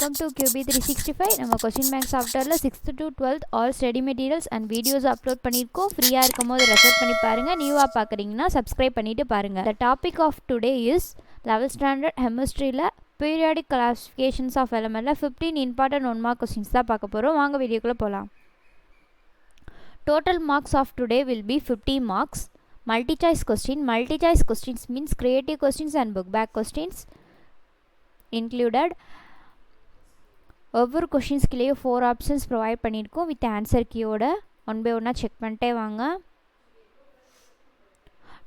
welcome to QB365. நம்ம question bank சாஃப்ட்வேர்ல 6th to 12th all study materials and videos upload பண்ணியிருக்கோம். ஃப்ரீயாக இருக்கும்போது ரெஃபர் பண்ணி பாருங்கள். நியூவாக பார்க்குறீங்கன்னா சப்ஸ்கிரைப் பண்ணிவிட்டு பாருங்கள். The topic of today is 11th standard chemistryல periodic classifications of elementல 15 important 1 mark questions தான் பார்க்க போகிறோம். வாங்க வீடியோக்குள்ளே போகலாம். Total marks of today will be 50 marks. Multi-choice question. Multi-choice questions means creative questions and book back questions included. ஒவ்வொரு கொஷின்ஸ்குள்ளேயே 4 options provide பண்ணியிருக்கோம் with answer கீயோட. ஒன் பை ஒன்னாக செக் பண்ணிட்டே வாங்க.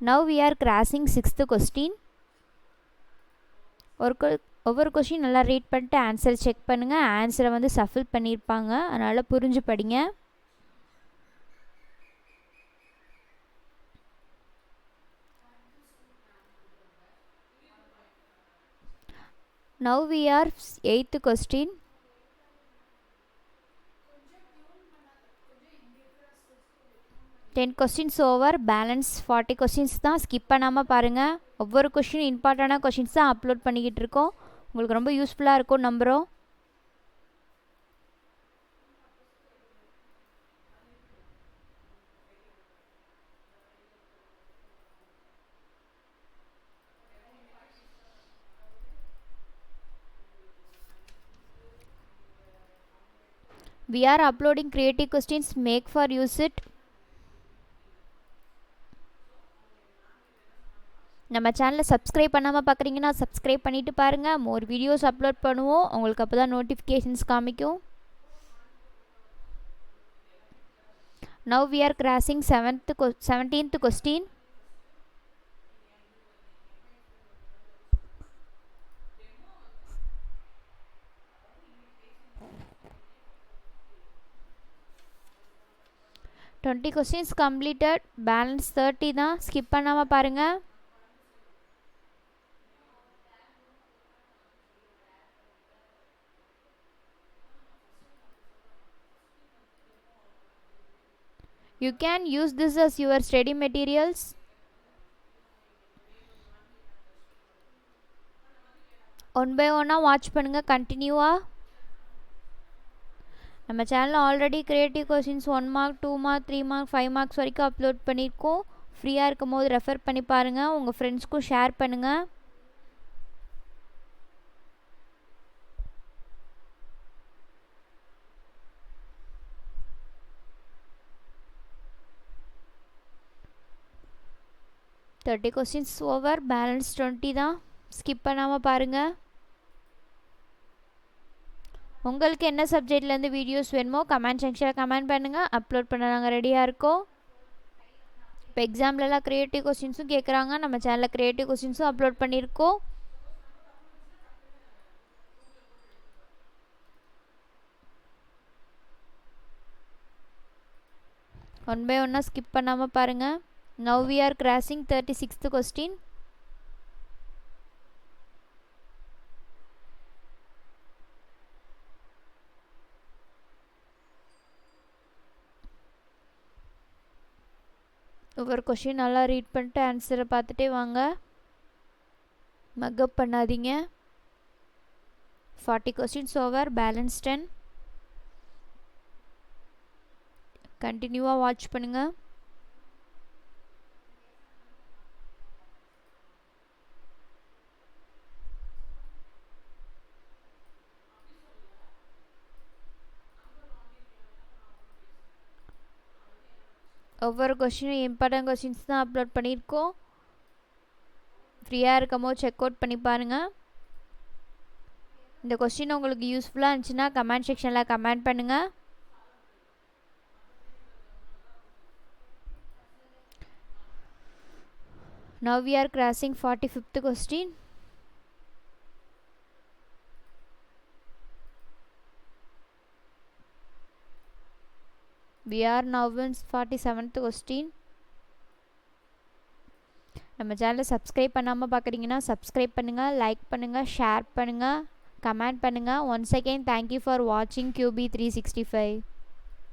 Now we are crossing 6th question. ஒவ்வொரு question நல்லா read பண்ணிட்டு ஆன்சர் செக் பண்ணுங்கள். ஆன்சரை வந்து சஃபில் பண்ணியிருப்பாங்க, அதனால் புரிஞ்சு படிங்க. Now we are 8th question. Ten questions over, balance 40 questions தான். ஸ்கிப் பண்ணாமல் பாருங்கள். ஒவ்வொரு கொஸ்டின் இம்பார்ட்டண்டான கொஸ்டின்ஸ் தான் அப்லோட் பண்ணிக்கிட்டு இருக்கோம். உங்களுக்கு ரொம்ப யூஸ்ஃபுல்லாக இருக்கும் நம்புகிறோம். We are uploading creative questions. Make for use it. நம்ம சேனலை சப்ஸ்கிரைப் பண்ணாமல் பார்க்குறீங்கன்னா சப்ஸ்கிரைப் பண்ணிவிட்டு பாருங்கள். மோர் வீடியோஸ் அப்லோட் பண்ணுவோம், உங்களுக்கு அப்போ தான் நோட்டிஃபிகேஷன்ஸ் காமிக்கும். Now we are crossing 17th question. Twenty questions completed, balance 30 தான். ஸ்கிப் பண்ணாமல் பாருங்கள். You can use this as your study materials. One by ஒன்னாக வாட்ச் பண்ணுங்கள் கண்டினியூவாக. நம்ம சேனலில் already creative questions 1 mark 2 mark 3 mark 5 marks வரைக்கும் அப்லோட் பண்ணியிருக்கோம். ஃப்ரீயாக இருக்கும் போது ரெஃபர் பண்ணி பாருங்கள். உங்கள் ஃப்ரெண்ட்ஸ்க்கும் ஷேர் பண்ணுங்கள். தேர்ட்டி கொஸ்டின்ஸ் ஓவர், பேலன்ஸ் 20 தான். ஸ்கிப் பண்ணாமல் பாருங்கள். உங்களுக்கு என்ன சப்ஜெக்ட்லேருந்து வீடியோஸ் வேணுமோ கமெண்ட் செக்ஷனில் கமெண்ட் பண்ணுங்கள். அப்லோட் பண்ண நாங்கள் ரெடியாக இருக்கோம். இப்போ எக்ஸாம்லலாம் க்ரியேட்டிவ் கொஸ்டின்ஸும் கேட்குறாங்க. நம்ம சேனலில் க்ரியேட்டிவ் கொஸ்டின்ஸும் அப்லோட் பண்ணியிருக்கோம். ஒன் பை ஒன்னாக ஸ்கிப் பண்ணாமல் பாருங்கள். Now we are crossing 36th question. ஒவ்வொரு கொஷின் நல்லா ரீட் பண்ணிட்டு ஆன்சரை பார்த்துட்டே வாங்க. மக்கப் பண்ணாதீங்க. 40 கொஸ்டின்ஸ் ஓவர், பேலன்ஸ் 10. கண்டினியூவாக வாட்ச் பண்ணுங்கள். ஒவ்வொரு கொஸ்டினும் இம்பார்ட்டன்ட் கொஸ்டின்ஸ் தான் அப்லோட் பண்ணியிருக்கோம். ஃப்ரீயாக இருக்கமோ செக் அவுட் பண்ணி பாருங்கள். இந்த கொஸ்டின் உங்களுக்கு யூஸ்ஃபுல்லாக இருந்துச்சுன்னா கமெண்ட் செக்ஷனில் கமெண்ட் பண்ணுங்கள். Now we are crossing 45th question. We are now in 47th question. நம்ம சேனலை சப்ஸ்கிரைப் பண்ணாமல் பார்க்குறீங்கன்னா சப்ஸ்கிரைப் பண்ணுங்கள், லைக் பண்ணுங்கள், ஷேர் பண்ணுங்கள், கமெண்ட் பண்ணுங்கள். ஒன்ஸ் அகெயின் தேங்க்யூ ஃபார் வாட்சிங் QB365.